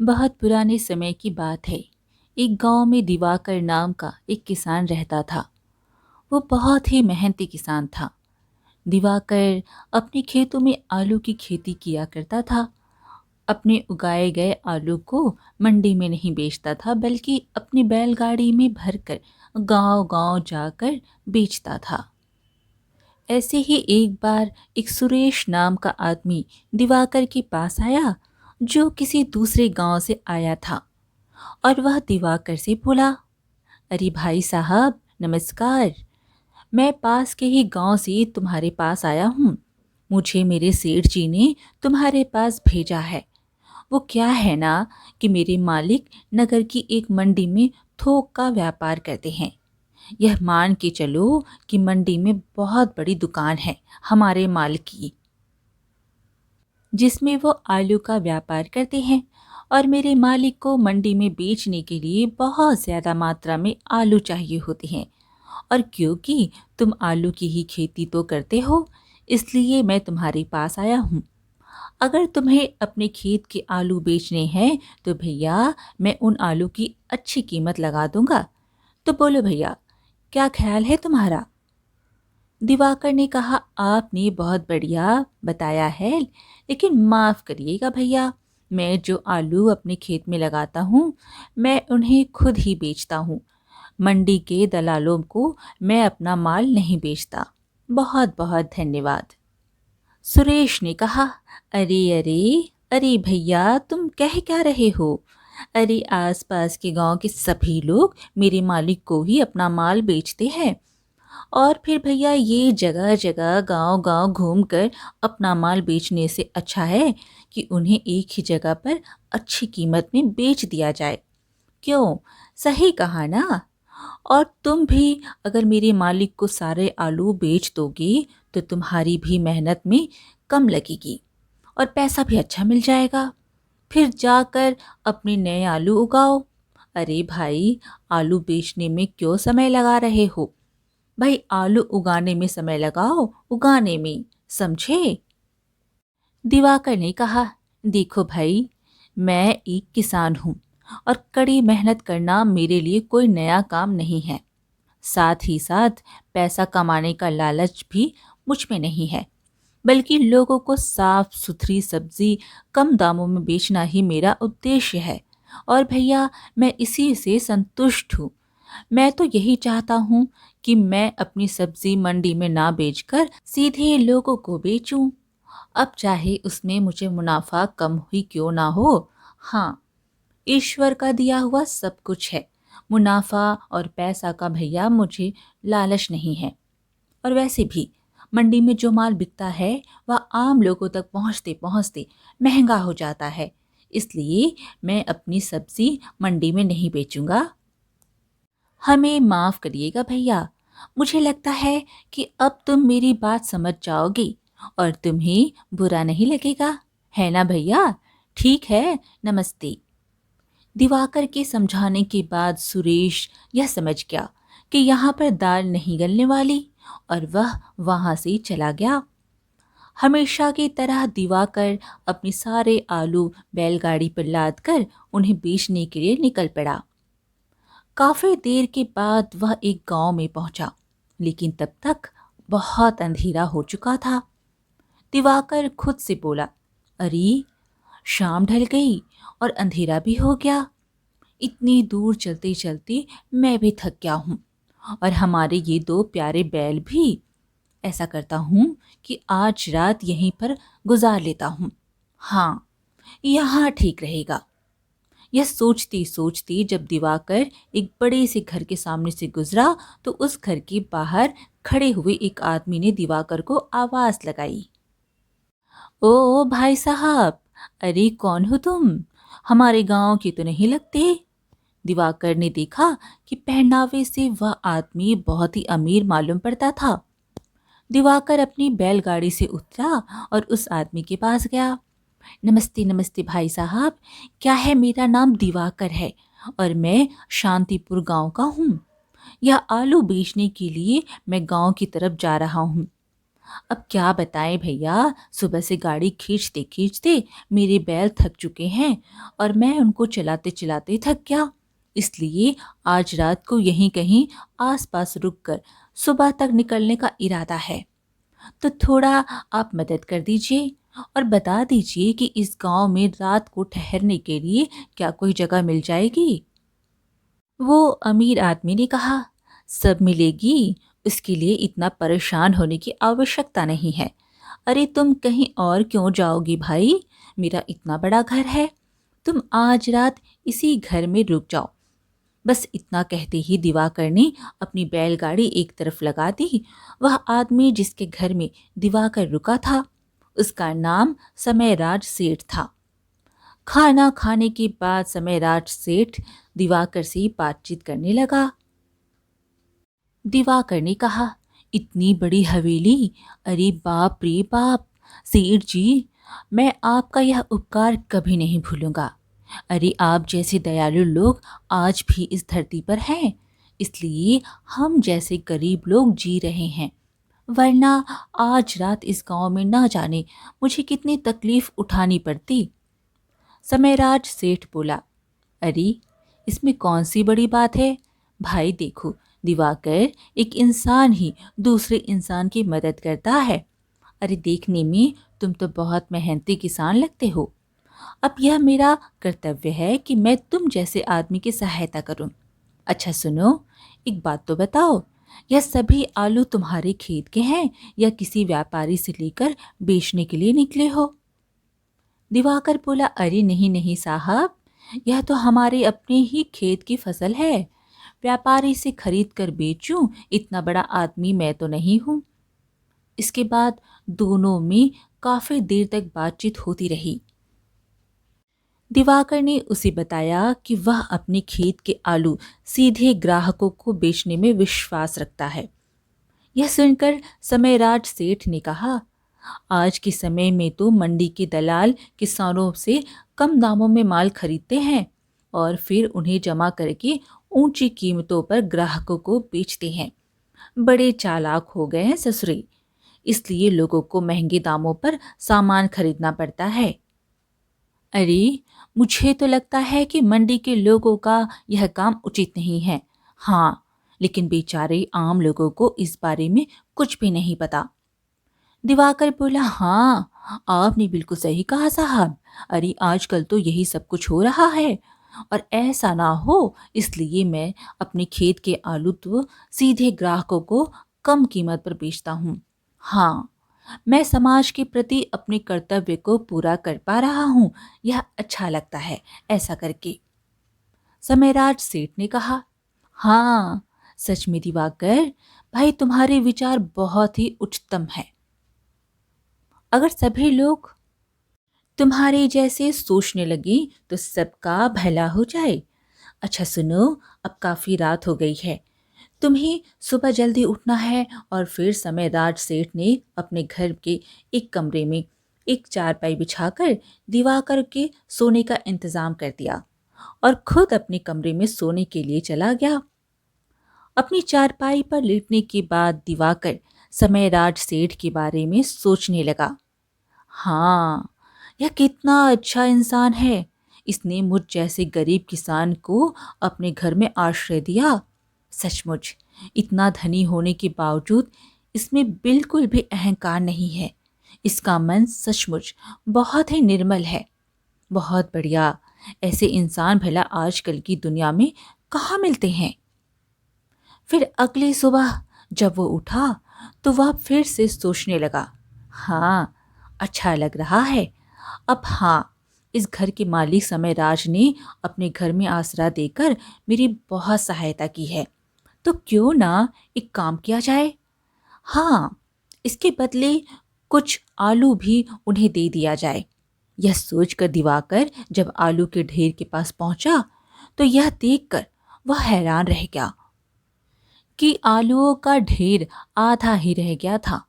बहुत पुराने समय की बात है। एक गांव में दिवाकर नाम का एक किसान रहता था। वो बहुत ही मेहनती किसान था। दिवाकर अपने खेतों में आलू की खेती किया करता था। अपने उगाए गए आलू को मंडी में नहीं बेचता था, बल्कि अपनी बैलगाड़ी में भरकर गांव-गांव जाकर बेचता था। ऐसे ही एक बार एक सुरेश नाम का आदमी दिवाकर के पास आया, जो किसी दूसरे गांव से आया था। और वह दिवाकर से बोला, अरे भाई साहब, नमस्कार। मैं पास के ही गांव से तुम्हारे पास आया हूँ। मुझे मेरे सेठ जी ने तुम्हारे पास भेजा है। वो क्या है ना कि मेरे मालिक नगर की एक मंडी में थोक का व्यापार करते हैं। यह मान के चलो कि मंडी में बहुत बड़ी दुकान है हमारे मालिक की, जिसमें वो आलू का व्यापार करते हैं। और मेरे मालिक को मंडी में बेचने के लिए बहुत ज़्यादा मात्रा में आलू चाहिए होते हैं। और क्योंकि तुम आलू की ही खेती तो करते हो, इसलिए मैं तुम्हारे पास आया हूँ। अगर तुम्हें अपने खेत के आलू बेचने हैं तो भैया, मैं उन आलू की अच्छी कीमत लगा दूंगा। तो बोलो भैया, क्या ख्याल है तुम्हारा? दिवाकर ने कहा, आपने बहुत बढ़िया बताया है, लेकिन माफ़ करिएगा भैया, मैं जो आलू अपने खेत में लगाता हूँ, मैं उन्हें खुद ही बेचता हूँ। मंडी के दलालों को मैं अपना माल नहीं बेचता। बहुत बहुत धन्यवाद। सुरेश ने कहा, अरे अरे अरे भैया, तुम कह क्या रहे हो? अरे आसपास के गांव के सभी लोग मेरे मालिक को ही अपना माल बेचते हैं। और फिर भैया, ये जगह जगह गांव गांव घूमकर अपना माल बेचने से अच्छा है कि उन्हें एक ही जगह पर अच्छी कीमत में बेच दिया जाए। क्यों? सही कहा ना? और तुम भी अगर मेरे मालिक को सारे आलू बेच दोगे तो तुम्हारी भी मेहनत में कम लगेगी और पैसा भी अच्छा मिल जाएगा। फिर जाकर अपने नए आलू उगाओ। अरे भाई, आलू बेचने में क्यों समय लगा रहे हो? भाई, आलू उगाने में समय लगाओ, उगाने में, समझे? दिवाकर ने कहा, देखो भाई, मैं एक किसान हूँ और कड़ी मेहनत करना मेरे लिए कोई नया काम नहीं है। साथ ही साथ पैसा कमाने का लालच भी मुझ में नहीं है, बल्कि लोगों को साफ सुथरी सब्जी कम दामों में बेचना ही मेरा उद्देश्य है। और भैया, मैं इसी से संतुष्ट हूँ। मैं तो यही चाहता हूँ कि मैं अपनी सब्जी मंडी में ना बेचकर सीधे लोगों को बेचूं। अब चाहे उसमें मुझे मुनाफा कम ही क्यों ना हो। हाँ, ईश्वर का दिया हुआ सब कुछ है। मुनाफा और पैसा का भैया मुझे लालच नहीं है। और वैसे भी मंडी में जो माल बिकता है वह आम लोगों तक पहुंचते पहुंचते महंगा हो जाता है। इसलिए मैं अपनी सब्जी मंडी में नहीं बेचूंगा। हमें माफ करिएगा भैया, मुझे लगता है कि अब तुम मेरी बात समझ जाओगे और तुम्हें बुरा नहीं लगेगा, है ना भैया? ठीक है, नमस्ते। दिवाकर के समझाने के बाद सुरेश यह समझ गया कि यहाँ पर दाल नहीं गलने वाली, और वह वहां से चला गया। हमेशा की तरह दिवाकर अपने सारे आलू बैलगाड़ी पर लाद कर उन्हें बेचने के लिए निकल पड़ा। काफी देर के बाद वह एक गांव में पहुंचा, लेकिन तब तक बहुत अंधेरा हो चुका था। दिवाकर खुद से बोला, अरे, शाम ढल गई और अंधेरा भी हो गया। इतनी दूर चलते चलते मैं भी थक गया हूँ, और हमारे ये दो प्यारे बैल भी। ऐसा करता हूँ कि आज रात यहीं पर गुजार लेता हूँ। हाँ, यहाँ ठीक रहेगा। यह सोचती सोचती जब दिवाकर एक बड़े से घर के सामने से गुजरा, तो उस घर के बाहर खड़े हुए एक आदमी ने दिवाकर को आवाज लगाई, ओ भाई साहब, अरे कौन हो तुम? हमारे गांव के तो नहीं लगते। दिवाकर ने देखा कि पहनावे से वह आदमी बहुत ही अमीर मालूम पड़ता था। दिवाकर अपनी बैलगाड़ी से उतरा और उस आदमी के पास गया। नमस्ते नमस्ते भाई साहब, क्या है, मेरा नाम दिवाकर है और मैं शांतिपुर गांव का हूँ। यह आलू बेचने के लिए मैं गांव की तरफ जा रहा हूँ। अब क्या बताएं भैया, सुबह से गाड़ी खींचते खींचते मेरे बैल थक चुके हैं और मैं उनको चलाते चलाते थक गया। इसलिए आज रात को यहीं कहीं आसपास रुककर सुबह तक निकलने का इरादा है। तो थोड़ा आप मदद कर दीजिए और बता दीजिए कि इस गांव में रात को ठहरने के लिए क्या कोई जगह मिल जाएगी। वो अमीर आदमी ने कहा, सब मिलेगी, उसके लिए इतना परेशान होने की आवश्यकता नहीं है। अरे तुम कहीं और क्यों जाओगी भाई, मेरा इतना बड़ा घर है, तुम आज रात इसी घर में रुक जाओ। बस इतना कहते ही दिवाकर ने अपनी बैलगाड़ी एक तरफ लगा दी। वह आदमी जिसके घर में दिवाकर रुका था, उसका नाम समयराज सेठ था। खाना खाने के बाद समयराज सेठ दिवाकर से बातचीत करने लगा। दिवाकर ने कहा, इतनी बड़ी हवेली, अरे बाप रे बाप, सेठ जी, मैं आपका यह उपकार कभी नहीं भूलूंगा। अरे आप जैसे दयालु लोग आज भी इस धरती पर हैं, इसलिए हम जैसे गरीब लोग जी रहे हैं। वरना आज रात इस गांव में ना जाने मुझे कितनी तकलीफ उठानी पड़ती। समयराज सेठ बोला, अरे इसमें कौन सी बड़ी बात है भाई, देखो दिवाकर एक इंसान ही दूसरे इंसान की मदद करता है। अरे देखने में तुम तो बहुत मेहनती किसान लगते हो। अब यह मेरा कर्तव्य है कि मैं तुम जैसे आदमी की सहायता करूं। अच्छा सुनो, एक बात तो बताओ, यह सभी आलू तुम्हारे खेत के हैं या किसी व्यापारी से लेकर बेचने के लिए निकले हो? दिवाकर बोला, अरे नहीं नहीं साहब, यह तो हमारे अपने ही खेत की फसल है। व्यापारी से खरीद कर बेचूं इतना बड़ा आदमी मैं तो नहीं हूं। इसके बाद दोनों में काफी देर तक बातचीत होती रही। दिवाकर ने उसे बताया कि वह अपने खेत के आलू सीधे ग्राहकों को बेचने में विश्वास रखता है। यह सुनकर समयराज सेठ ने कहा, आज के समय में तो मंडी के दलाल किसानों से कम दामों में माल खरीदते हैं और फिर उन्हें जमा करके ऊंची कीमतों पर ग्राहकों को बेचते हैं। बड़े चालाक हो गए हैं ससुरे, इसलिए लोगों को महंगे दामों पर सामान खरीदना पड़ता है। अरे मुझे तो लगता है कि मंडी के लोगों का यह काम उचित नहीं है। हाँ, लेकिन बेचारे आम लोगों को इस बारे में कुछ भी नहीं पता। दिवाकर बोला, हाँ आपने बिल्कुल सही कहा साहब। अरे आजकल तो यही सब कुछ हो रहा है और ऐसा ना हो इसलिए मैं अपने खेत के आलू तो सीधे ग्राहकों को कम कीमत पर बेचता हूँ। हाँ, मैं समाज के प्रति अपने कर्तव्य को पूरा कर पा रहा हूँ, यह अच्छा लगता है ऐसा करके। समयराज सेठ ने कहा, हाँ सच में दिवाकर भाई, तुम्हारे विचार बहुत ही उच्चतम है। अगर सभी लोग तुम्हारे जैसे सोचने लगे तो सबका भला हो जाए। अच्छा सुनो, अब काफी रात हो गई है, तुम्हें सुबह जल्दी उठना है। और फिर समयराज सेठ ने अपने घर के एक कमरे में एक चारपाई बिछाकर दिवाकर के सोने का इंतजाम कर दिया और खुद अपने कमरे में सोने के लिए चला गया। अपनी चारपाई पर लेटने के बाद दिवाकर समयराज सेठ के बारे में सोचने लगा। हाँ, यह कितना अच्छा इंसान है, इसने मुझ जैसे गरीब किसान को अपने घर में आश्रय दिया। सचमुच इतना धनी होने के बावजूद इसमें बिल्कुल भी अहंकार नहीं है। इसका मन सचमुच बहुत ही निर्मल है। बहुत बढ़िया, ऐसे इंसान भला आजकल की दुनिया में कहाँ मिलते हैं। फिर अगली सुबह जब वो उठा तो वह फिर से सोचने लगा। हाँ, अच्छा लग रहा है। अब हाँ, इस घर के मालिक समयराज ने अपने घर में आसरा देकर मेरी बहुत सहायता की है, तो क्यों ना एक काम किया जाए। हाँ, इसके बदले कुछ आलू भी उन्हें दे दिया जाए। यह सोचकर दिवाकर जब आलू के ढेर के पास पहुंचा तो यह देखकर वह हैरान रह गया कि आलूओं का ढेर आधा ही रह गया था।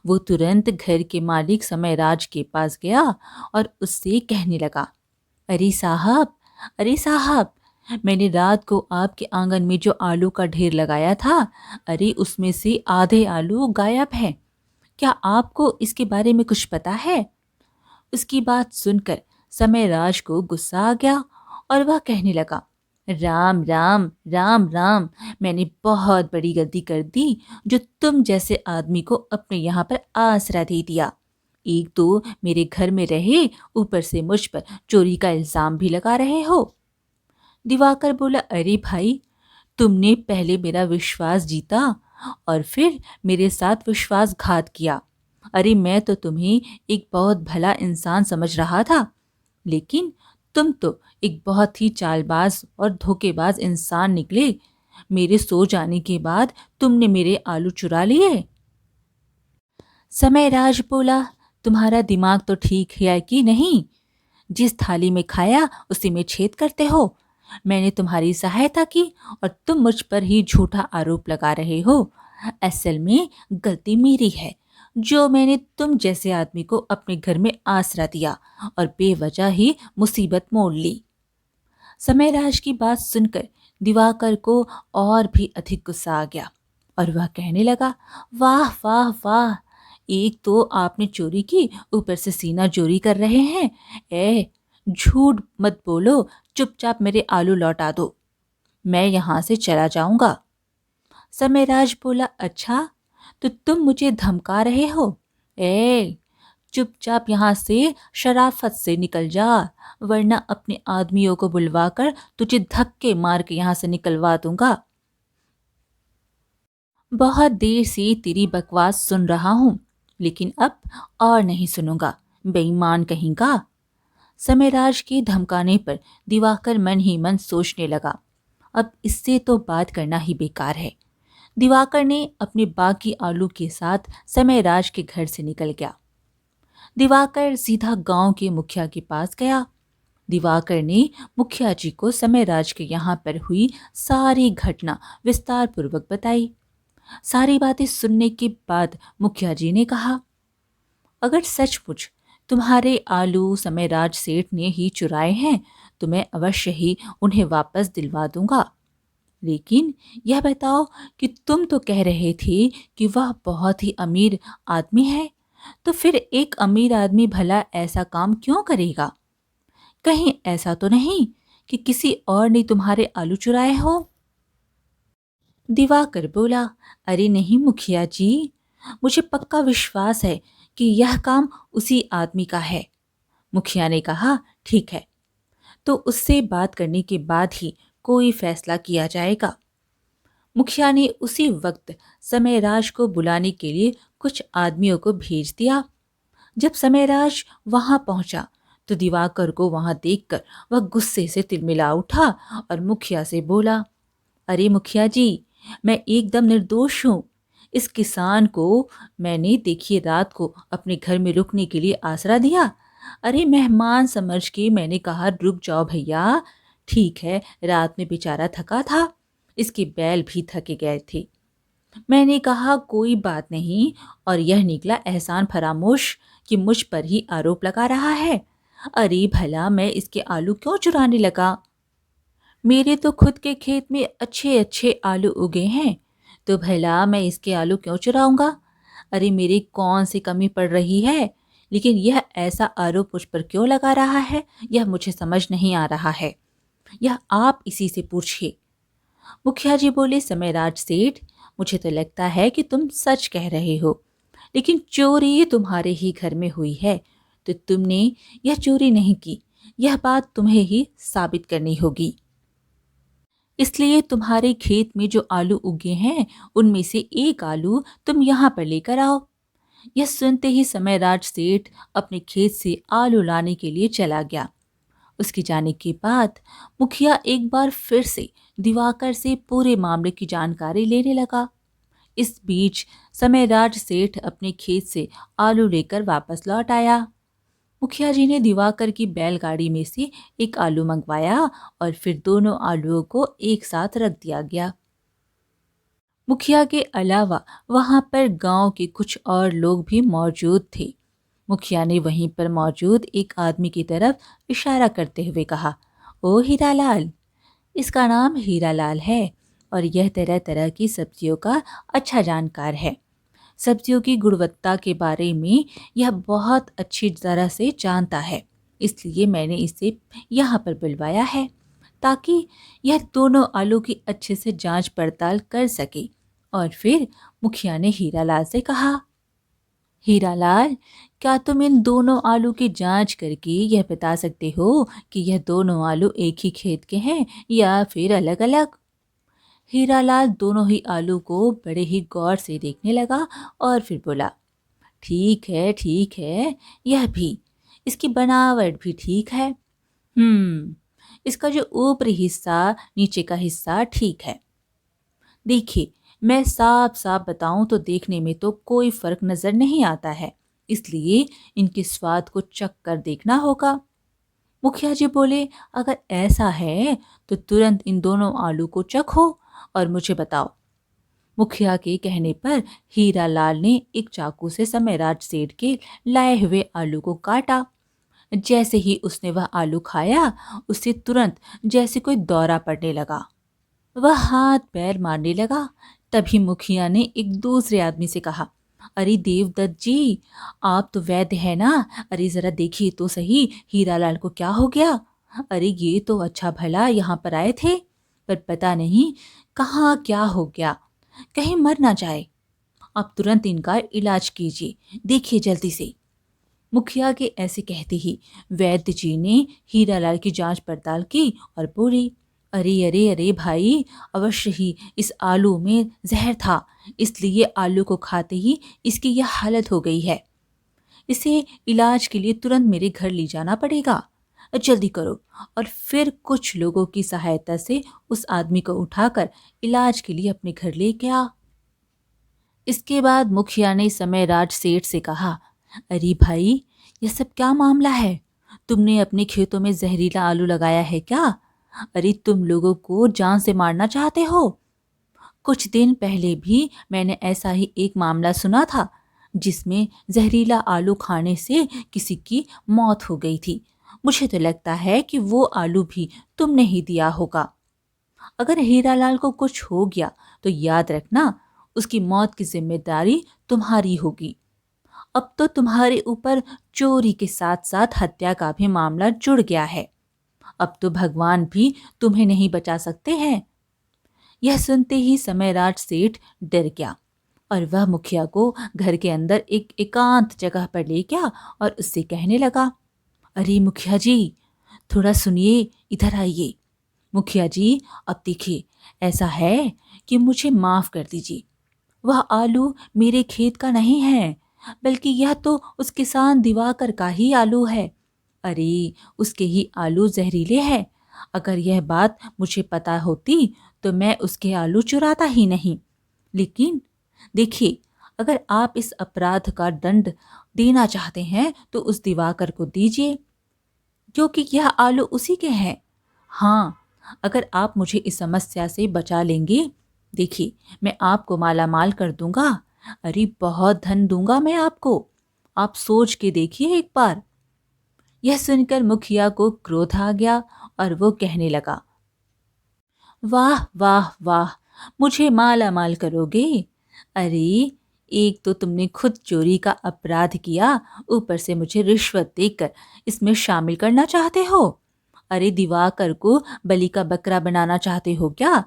वो तुरंत घर के मालिक समयराज के पास गया और उससे कहने लगा, अरे साहब, अरे साहब, मैंने रात को आपके आंगन में जो आलू का ढेर लगाया था, अरे उसमें से आधे आलू गायब हैं। क्या आपको इसके बारे में कुछ पता है? उसकी बात सुनकर समयराज को गुस्सा आ गया और वह कहने लगा, राम राम राम राम, मैंने बहुत बड़ी गलती कर दी जो तुम जैसे आदमी को अपने यहाँ पर आसरा दे दिया। एक तो मेरे घर में रहे, ऊपर से मुझ पर चोरी का इल्जाम भी लगा रहे हो। दिवाकर बोला, अरे भाई, तुमने पहले मेरा विश्वास जीता और फिर मेरे साथ विश्वासघात किया। अरे मैं तो तुम्हें एक बहुत भला इंसान समझ रहा था, लेकिन तुम तो एक बहुत ही चालबाज और धोखेबाज इंसान निकले। मेरे सो जाने के बाद तुमने मेरे आलू चुरा लिए। समयराज बोला, तुम्हारा दिमाग तो ठीक है कि नहीं? जिस थाली में खाया उसी में छेद करते हो। मैंने तुम्हारी सहायता की और तुम मुझ पर ही झूठा आरोप लगा रहे हो। असल में गलती मेरी है, जो मैंने तुम जैसे आदमी को अपने घर में आसरा दिया और बेवजह ही मुसीबत मोल ली। समयराज की बात सुनकर दिवाकर को और भी अधिक गुस्सा आ गया और वह कहने लगा, वाह वाह वाह, एक तो आपने चोरी की, ऊपर से सीना चोरी कर रहे हैं। झूठ मत बोलो, चुपचाप मेरे आलू लौटा दो, मैं यहाँ से चला जाऊंगा। समयराज बोला, अच्छा, तो तुम मुझे धमका रहे हो? चुपचाप यहाँ से शराफत से निकल जा, वरना अपने आदमियों को बुलवाकर तुझे धक्के मार के यहाँ से निकलवा दूंगा। बहुत देर से तेरी बकवास सुन रहा हूँ, लेकिन अब और नहीं सुनूंगा, बेईमान कहीं का। समयराज के धमकाने पर दिवाकर मन ही मन सोचने लगा, अब इससे तो बात करना ही बेकार है। दिवाकर ने अपने बाकी आलू के साथ समयराज के घर से निकल गया। दिवाकर सीधा गांव के मुखिया के पास गया। दिवाकर ने मुखिया जी को समयराज के यहाँ पर हुई सारी घटना विस्तार पूर्वक बताई। सारी बातें सुनने के बाद मुखिया जी ने कहा, अगर सचमुच तुम्हारे आलू समयराज सेठ ने ही चुराए हैं तो मैं अवश्य ही उन्हें वापस दिलवा दूंगा। लेकिन यह बताओ कि तुम तो कह रहे थे कि वह बहुत ही अमीर आदमी है, तो फिर एक अमीर आदमी भला ऐसा काम क्यों करेगा? कहीं ऐसा तो नहीं कि किसी और ने तुम्हारे आलू चुराए हो? दिवाकर बोला, अरे नहीं मुखिया जी, मुझे पक्का विश्वास है कि यह काम उसी आदमी का है। मुखिया ने कहा, ठीक है, तो उससे बात करने के बाद ही कोई फैसला किया जाएगा। मुखिया ने उसी वक्त समयराज को बुलाने के लिए कुछ आदमियों को भेज दिया। जब समयराज वहां पहुंचा तो दिवाकर को वहां देखकर वह गुस्से से तिलमिला उठा और मुखिया से बोला, अरे मुखिया जी, मैं एकदम निर्दोष हूँ। इस किसान को मैंने देखिए रात को अपने घर में रुकने के लिए आसरा दिया। अरे मेहमान समझ के मैंने कहा, रुक जाओ भैया, ठीक है, रात में बेचारा थका था, इसके बैल भी थके गए थे। मैंने कहा कोई बात नहीं, और यह निकला एहसान फरामोश कि मुझ पर ही आरोप लगा रहा है। अरे भला मैं इसके आलू क्यों चुराने लगा? मेरे तो खुद के खेत में अच्छे अच्छे आलू उगे हैं, तो भला मैं इसके आलू क्यों चुराऊंगा? अरे मेरी कौन सी कमी पड़ रही है, लेकिन यह ऐसा आरोप मुझ पर क्यों लगा रहा है, यह मुझे समझ नहीं आ रहा है। यह आप इसी से पूछिए। मुखिया जी बोले, समयराज सेठ, मुझे तो लगता है कि तुम सच कह रहे हो, लेकिन चोरी तुम्हारे ही घर में हुई है, तो तुमने यह चोरी नहीं की, यह बात तुम्हें ही साबित करनी होगी। इसलिए तुम्हारे खेत में जो आलू उगे हैं उनमें से एक आलू तुम यहाँ पर लेकर आओ। यह सुनते ही समयराज सेठ अपने खेत से आलू लाने के लिए चला गया। उसके जाने के बाद मुखिया एक बार फिर से दिवाकर से पूरे मामले की जानकारी लेने लगा। इस बीच समयराज सेठ अपने खेत से आलू लेकर वापस लौट आया। मुखिया जी ने दिवाकर की बैलगाड़ी में से एक आलू मंगवाया और फिर दोनों आलूओं को एक साथ रख दिया गया। मुखिया के अलावा वहां पर गांव के कुछ और लोग भी मौजूद थे। मुखिया ने वहीं पर मौजूद एक आदमी की तरफ इशारा करते हुए कहा, ओ हीरालाल, इसका नाम हीरालाल है और यह तरह तरह की सब्जियों का अच्छा जानकार है। सब्जियों की गुणवत्ता के बारे में यह बहुत अच्छी तरह से जानता है, इसलिए मैंने इसे यहाँ पर बुलवाया है ताकि यह दोनों आलू की अच्छे से जांच पड़ताल कर सके। और फिर मुखिया ने हीरालाल से कहा, हीरालाल, क्या तुम इन दोनों आलू की जांच करके यह बता सकते हो कि यह दोनों आलू एक ही खेत के हैं या फिर अलग अलग? हीरालाल दोनों ही आलू को बड़े ही गौर से देखने लगा और फिर बोला, ठीक है, यह भी, इसकी बनावट भी ठीक है। इसका जो ऊपरी हिस्सा, नीचे का हिस्सा ठीक है। देखिए, मैं साफ साफ बताऊं तो देखने में तो कोई फर्क नजर नहीं आता है, इसलिए इनके स्वाद को चख कर देखना होगा। मुखिया जी बोले, अगर ऐसा है तो तुरंत इन दोनों आलू को चखो और मुझे बताओ। मुखिया के कहने पर हीरालाल ने एक चाकू से समयराज सेठ के लाए हुए आलू को काटा। जैसे ही उसने वह आलू खाया, उसे तुरंत जैसे कोई दौरा पड़ने लगा। वह हाथ पैर मारने लगा। तभी मुखिया ने एक दूसरे आदमी से कहा, अरे देवदत्त जी, आप तो वैद्य है ना, अरे जरा देखिए तो सही हीरालाल को क्या हो गया। अरे ये तो अच्छा भला यहाँ पर आए थे, पर पता नहीं कहाँ क्या हो गया, कहीं मर ना जाए। आप तुरंत इनका इलाज कीजिए, देखिए जल्दी से। मुखिया के ऐसे कहते ही वैद्य जी ने हीरालाल की जांच पड़ताल की और बोली, अरे भाई, अवश्य ही इस आलू में जहर था, इसलिए आलू को खाते ही इसकी यह हालत हो गई है। इसे इलाज के लिए तुरंत मेरे घर ले जाना पड़ेगा, जल्दी करो। और फिर कुछ लोगों की सहायता से उस आदमी को उठाकर इलाज के लिए अपने घर ले गया। इसके बाद मुखिया ने समयराज सेठ से कहा, अरे भाई, यह सब क्या मामला है? तुमने अपने खेतों में जहरीला आलू लगाया है क्या? अरे तुम लोगों को जान से मारना चाहते हो? कुछ दिन पहले भी मैंने ऐसा ही एक मामला सुना था, जिसमें जहरीला आलू खाने से किसी की मौत हो गई थी। मुझे तो लगता है कि वो आलू भी तुमने ही दिया होगा। अगर हीरालाल को कुछ हो गया तो याद रखना, उसकी मौत की जिम्मेदारी तुम्हारी होगी। अब तो तुम्हारे ऊपर चोरी के साथ साथ हत्या का भी मामला जुड़ गया है। अब तो भगवान भी तुम्हें नहीं बचा सकते हैं। यह सुनते ही समयराज सेठ डर गया और वह मुखिया को घर के अंदर एक एकांत जगह पर ले गया और उससे कहने लगा, अरे मुखिया जी, थोड़ा सुनिए, इधर आइए। मुखिया जी, अब देखिए, ऐसा है कि मुझे माफ कर दीजिए। वह आलू मेरे खेत का नहीं है, बल्कि यह तो उस किसान दिवाकर का ही आलू है। अरे उसके ही आलू जहरीले हैं। अगर यह बात मुझे पता होती तो मैं उसके आलू चुराता ही नहीं। लेकिन देखिए, अगर आप इस अपराध का दंड देना चाहते हैं तो उस दिवाकर को दीजिए, क्योंकि यह आलू उसी के हैं। हाँ, अगर आप मुझे इस समस्या से बचा लेंगे, देखिए मैं आपको माला माल कर दूंगा। अरे बहुत धन दूंगा मैं आपको, आप सोच के देखिए एक बार। यह सुनकर मुखिया को क्रोध आ गया और वो कहने लगा, वाह वाह वाह, मुझे माला माल करोगे? अरे एक तो तुमने खुद चोरी का अपराध किया, ऊपर से मुझे रिश्वत देकर इसमें शामिल करना चाहते हो। अरे दिवाकर को बलि का बकरा बनाना चाहते हो क्या?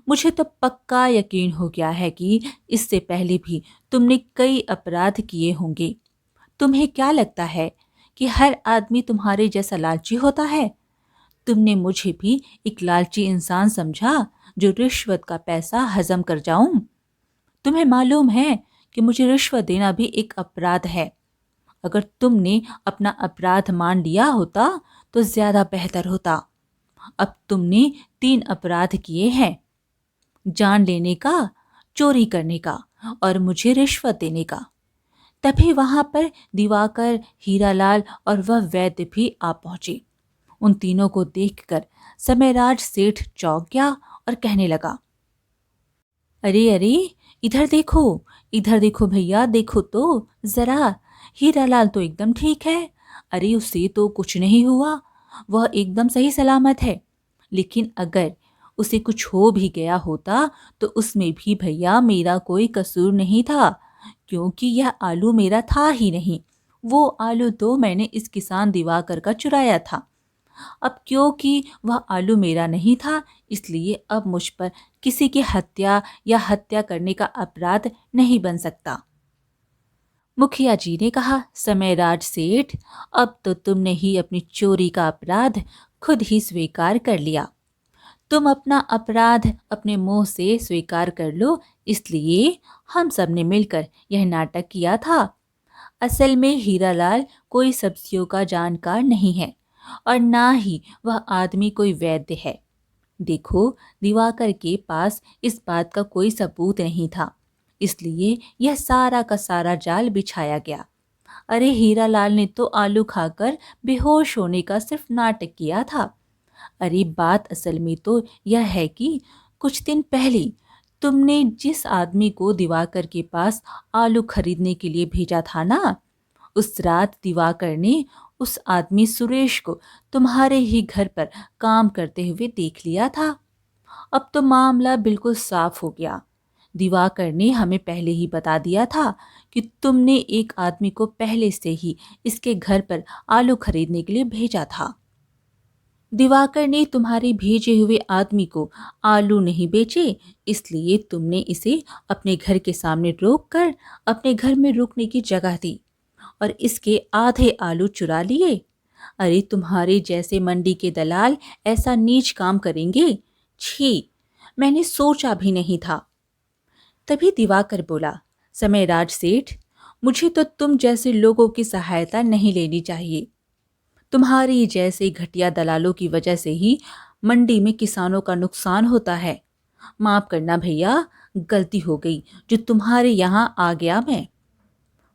मुझे तो पक्का यकीन हो गया है कि इससे पहले भी तुमने कई अपराध किए होंगे। तुम्हें क्या लगता है कि हर आदमी तुम्हारे जैसा लालची होता है? तुमने मुझे भी एक लालची इंसान समझा जो रिश्वत का पैसा हजम कर जाऊं। तुम्हें मालूम है कि मुझे रिश्वत देना भी एक अपराध है। अगर तुमने अपना अपराध मान लिया होता तो ज्यादा बेहतर होता। अब तुमने 3 अपराध किए हैं, जान लेने का, चोरी करने का और मुझे रिश्वत देने का। तभी वहां पर दिवाकर, हीरालाल और वह वैद्य भी आ पहुंचे। उन तीनों को देखकर समयराज सेठ चौंक गया और कहने लगा, अरे इधर देखो भैया, देखो तो जरा, हीरालाल तो एकदम ठीक है। अरे उसे तो कुछ नहीं हुआ, वह एकदम सही सलामत है। लेकिन अगर उसे कुछ हो भी गया होता तो उसमें भी भैया मेरा कोई कसूर नहीं था। क्योंकि यह आलू मेरा था ही नहीं। वो आलू तो मैंने इस किसान दिवाकर का चुराया था। अब क्योंकि वह आलू मेरा नहीं था, इसलिए अब मुझ पर किसी की हत्या या हत्या करने का अपराध नहीं बन सकता। मुखिया जी ने कहा, समयराज सेठ, अब तो तुमने ही अपनी चोरी का अपराध खुद ही स्वीकार कर लिया। तुम अपना अपराध अपने मुंह से स्वीकार कर लो, इसलिए हम सब ने मिलकर यह नाटक किया था। असल में हीरालाल कोई सब्जियों का जानकार नहीं है और ना ही वह आदमी कोई वैद्य है। देखो, दिवाकर के पास इस बात का कोई सबूत नहीं था, इसलिए यह सारा का सारा जाल बिछाया गया। अरे, हीरालाल ने तो आलू खाकर बेहोश होने का सिर्फ नाटक किया था। अरे, बात असल में तो यह है कि कुछ दिन पहले तुमने जिस आदमी को दिवाकर के पास आलू खरीदने के लिए भेजा था ना, उस रात दिवाकर ने उस आदमी सुरेश को तुम्हारे ही घर पर काम करते हुए देख लिया था। अब तो मामला बिल्कुल साफ हो गया। दिवाकर ने हमें पहले ही बता दिया था कि तुमने एक आदमी को पहले से ही इसके घर पर आलू खरीदने के लिए भेजा था। दिवाकर ने तुम्हारे भेजे हुए आदमी को आलू नहीं बेचे, इसलिए तुमने इसे अपने घर के सामने रोक कर अपने घर में रुकने की जगह दी और इसके आधे आलू चुरा लिए। अरे, तुम्हारे जैसे मंडी के दलाल ऐसा नीच काम करेंगे? छी, मैंने सोचा भी नहीं था। तभी दिवाकर बोला, समयराज सेठ, मुझे तो तुम जैसे लोगों की सहायता नहीं लेनी चाहिए। तुम्हारी जैसे घटिया दलालों की वजह से ही मंडी में किसानों का नुकसान होता है। माफ करना भैया, गलती हो गई जो तुम्हारे यहाँ आ गया मैं।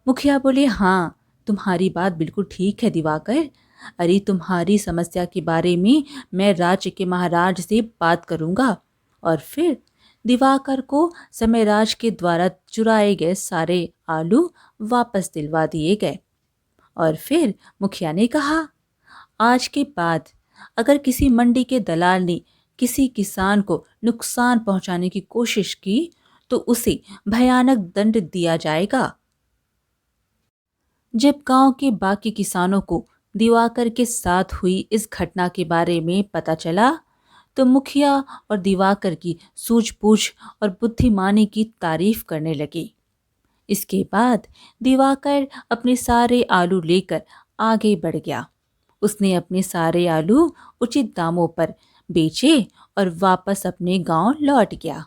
मुखिया बोले, हाँ, तुम्हारी बात बिल्कुल ठीक है दिवाकर। अरे, तुम्हारी समस्या के बारे में मैं राज्य के महाराज से बात करूंगा। और फिर दिवाकर को समयराज के द्वारा चुराए गए सारे आलू वापस दिलवा दिए गए। और फिर मुखिया ने कहा, आज के बाद अगर किसी मंडी के दलाल ने किसी किसान को नुकसान पहुंचाने की कोशिश की तो उसे भयानक दंड दिया जाएगा। जब गांव के बाकी किसानों को दिवाकर के साथ हुई इस घटना के बारे में पता चला तो मुखिया और दिवाकर की सूझबूझ और बुद्धिमानी की तारीफ करने लगे। इसके बाद दिवाकर अपने सारे आलू लेकर आगे बढ़ गया। उसने अपने सारे आलू उचित दामों पर बेचे और वापस अपने गांव लौट गया।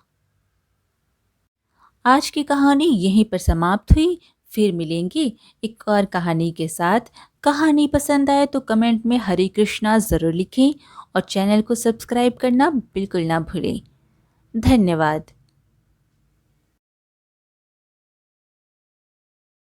आज की कहानी यहीं पर समाप्त हुई। फिर मिलेंगे एक और कहानी के साथ। कहानी पसंद आए तो कमेंट में हरे कृष्णा ज़रूर लिखें और चैनल को सब्सक्राइब करना बिल्कुल ना भूलें। धन्यवाद।